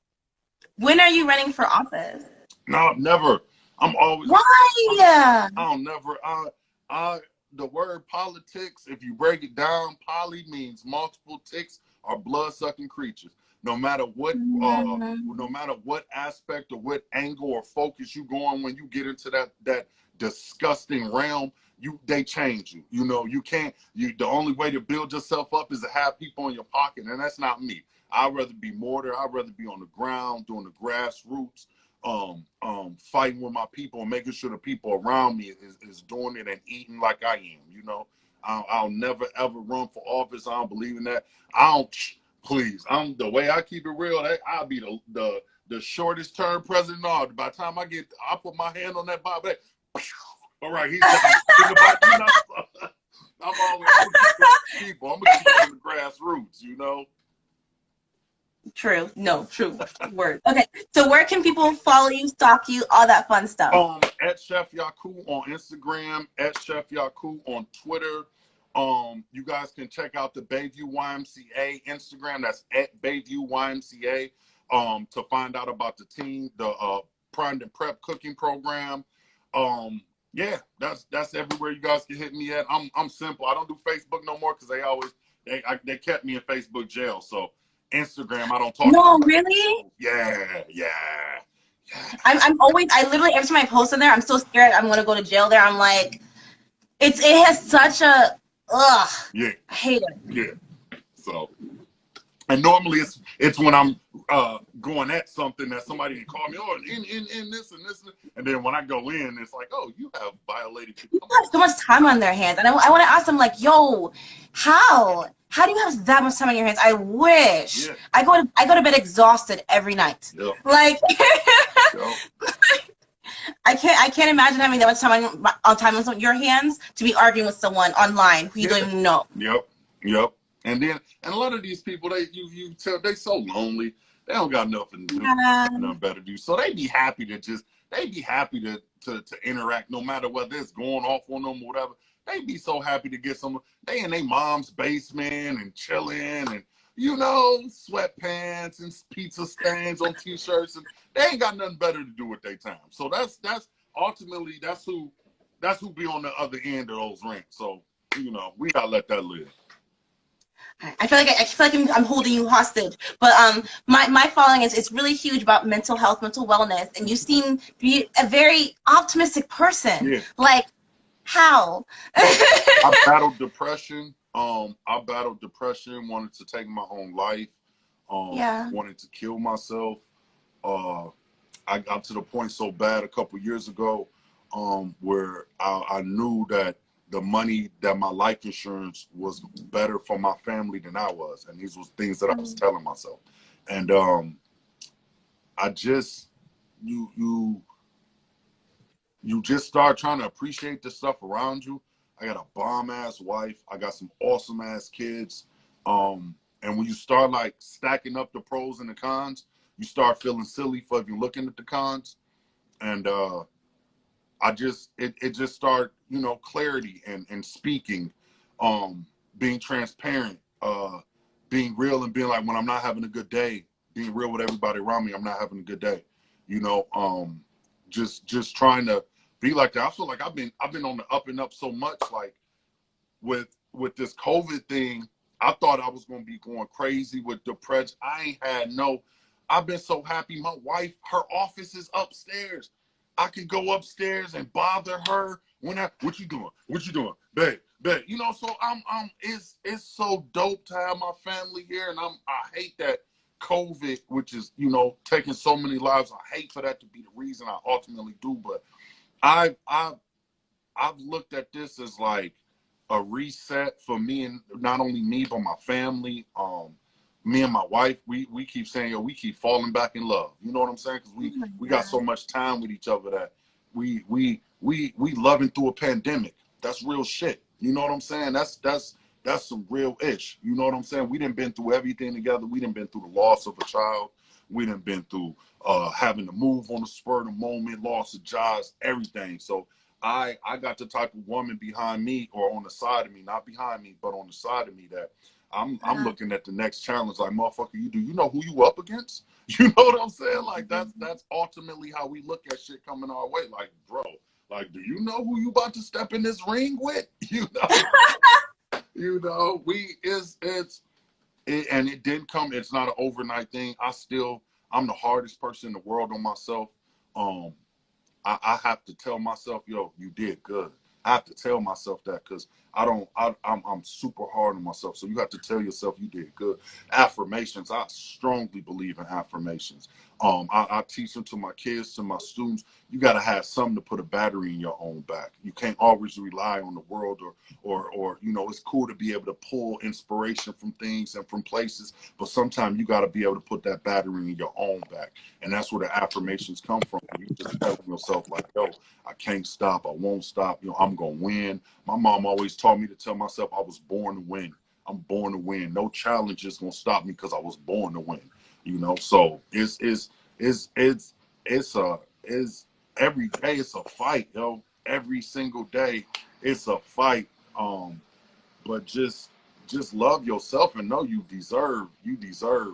when are you running for office? No, never. I'm always. Why? I don't never. The word politics, if you break it down, poly means multiple. Ticks are blood-sucking creatures. No matter what, no matter what aspect or what angle or focus you go on, when you get into that disgusting realm, they change you. You know, you can't. The only way to build yourself up is to have people in your pocket, and that's not me. I'd rather be mortar. I'd rather be on the ground, doing the grassroots, fighting with my people and making sure the people around me is doing it and eating like I am. You know, I'll never ever run for office. I don't believe in that. Please. The way I keep it real. I'll be the shortest term president. By the time I put my hand on that Bible. All right, he's about, you know. I'm always people. I'm gonna keep it in the grassroots. You know. True. No, true. Word. Okay. So where can people follow you, stalk you, all that fun stuff? At Chef Yaku on Instagram, at Chef Yaku on Twitter. You guys can check out the Bayview YMCA Instagram. That's at Bayview YMCA. To find out about the team, the Prime and Prep cooking program. Yeah, that's everywhere you guys can hit me at. I'm simple. I don't do Facebook no more because they kept me in Facebook jail. So Instagram, I don't talk. No, really? Yeah. I'm always, I literally, every time I post in there, I'm so scared I'm going to go to jail there. I'm like, it has such a, ugh. Yeah. I hate it. Yeah. So, and normally it's when I'm going at something that somebody can call me, in this and this. And then when I go in, it's like, oh, you have violated. People have so much time on their hands. And I want to ask them, like, yo, how? How do you have that much time on your hands? I wish. Yeah. I go to bed exhausted every night. Yep. Like, Yep. I can't imagine having that much time on your hands to be arguing with someone online who you don't even know. Yep. And a lot of these people, you tell they so lonely. They don't got nothing to do, nothing better to do. So they be happy to interact, no matter whether it's going off on them or whatever. They be so happy to get someone. They in their mom's basement and chilling and, you know, sweatpants and pizza stains on t-shirts, and they ain't got nothing better to do with their time. So that's ultimately that's who be on the other end of those rants. So, you know, we gotta let that live. I feel like I'm holding you hostage, but my following is really huge about mental health, mental wellness, and you seem to be a very optimistic person. Yeah. Like, how? I battled depression. Wanted to take my own life. Wanted to kill myself. I got to the point so bad a couple years ago where I knew that the money that my life insurance was better for my family than I was. And these was things that I was telling myself. And I just, you just start trying to appreciate the stuff around you. I got a bomb-ass wife. I got some awesome-ass kids. And when you start like stacking up the pros and the cons, you start feeling silly for if you're looking at the cons. And it just started, you know, clarity and speaking, being transparent, being real and being like, when I'm not having a good day, being real with everybody around me, I'm not having a good day. You know, just trying to be like that. I feel like I've been on the up and up so much, like with this COVID thing. I thought I was going to be going crazy with depression. I've been so happy. My wife, her office is upstairs. I can go upstairs and bother her What you doing? What you doing? Babe. You know, so it's so dope to have my family here, and I hate that COVID, which is, you know, taking so many lives. I hate for that to be the reason I ultimately do, but I've looked at this as like a reset for me, and not only me but my family. Me and my wife, we keep saying, yo, we keep falling back in love. You know what I'm saying? Because we got so much time with each other that we loving through a pandemic. That's real shit. You know what I'm saying? That's some real ish. You know what I'm saying? We done been through everything together. We done been through the loss of a child. We done been through having to move on the spur of the moment, loss of jobs, everything. So I got the type of woman behind me, or on the side of me, not behind me, but on the side of me, that I'm looking at the next challenge like, motherfucker, you know who you up against? You know what I'm saying? Like that's ultimately how we look at shit coming our way. Like, bro, like, do you know who you about to step in this ring with? You know, you know, and it didn't come. It's not an overnight thing. I'm the hardest person in the world on myself. I have to tell myself, yo, you did good. I have to tell myself that, because I'm super hard on myself. So you have to tell yourself you did good. Affirmations, I strongly believe in affirmations. I teach them to my kids, to my students. You got to have something to put a battery in your own back. You can't always rely on the world, or you know, it's cool to be able to pull inspiration from things and from places, but sometimes you got to be able to put that battery in your own back. And that's where the affirmations come from. You just telling yourself like, yo, I can't stop. I won't stop. You know, I'm going to win. My mom always taught me to tell myself I was born to win. I'm born to win. No challenge is going to stop me, because I was born to win. You know, so it's every day it's a fight, yo. Every single day it's a fight. But just love yourself and know you deserve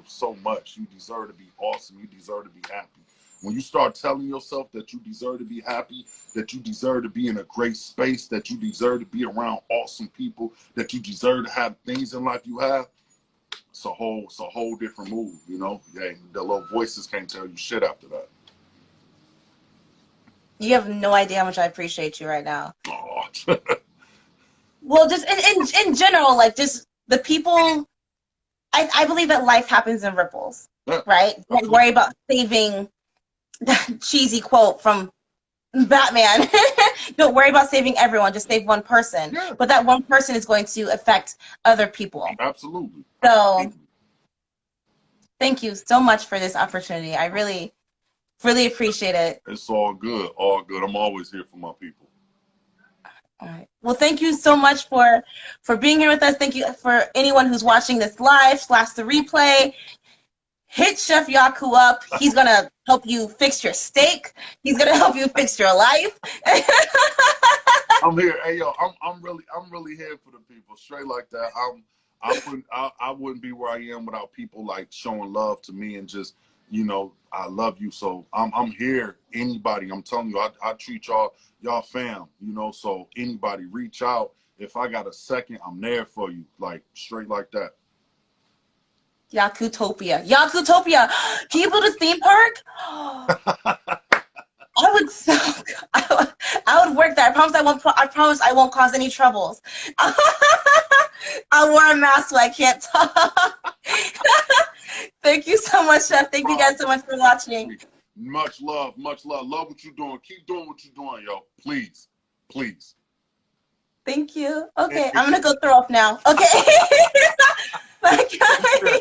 so much. You deserve to be awesome. You deserve to be happy. When you start telling yourself that you deserve to be happy, that you deserve to be in a great space, that you deserve to be around awesome people, that you deserve to have things in life you have, it's a whole different move, you know? Yeah, the little voices can't tell you shit after that. You have no idea how much I appreciate you right now. Oh. Well, just in general, like, just the people, I believe that life happens in ripples, Yeah, right? Don't worry about saving that cheesy quote from Batman. Don't worry about saving everyone, just save one person. yeah. But that one person is going to affect other people. Absolutely. So thank you so much for this opportunity. I really appreciate it. It's all good. All good. I'm always here for my people. All right. Well, thank you so much for being here with us. Thank you for anyone who's watching this live / the replay. Hit Chef Yaku up. He's gonna help you fix your steak. He's gonna help you fix your life. I'm here. Hey, yo, I'm really here for the people. Straight like that. I wouldn't be where I am without people like showing love to me, and just, you know, I love you. So I'm here. Anybody, I'm telling you, I treat y'all fam, you know, so anybody reach out. If I got a second, I'm there for you. Like, straight like that. Yakutopia. Yakutopia. Can you build a theme park? I would so I would work there. I promise I won't cause any troubles. I'll wear a mask so I can't talk. Thank you so much, Chef. Thank you guys so much for watching. Much love, much love. Love what you're doing. Keep doing what you're doing, yo. Please, please. Thank you. Okay, I'm gonna go throw up now. Okay. Bye, guys.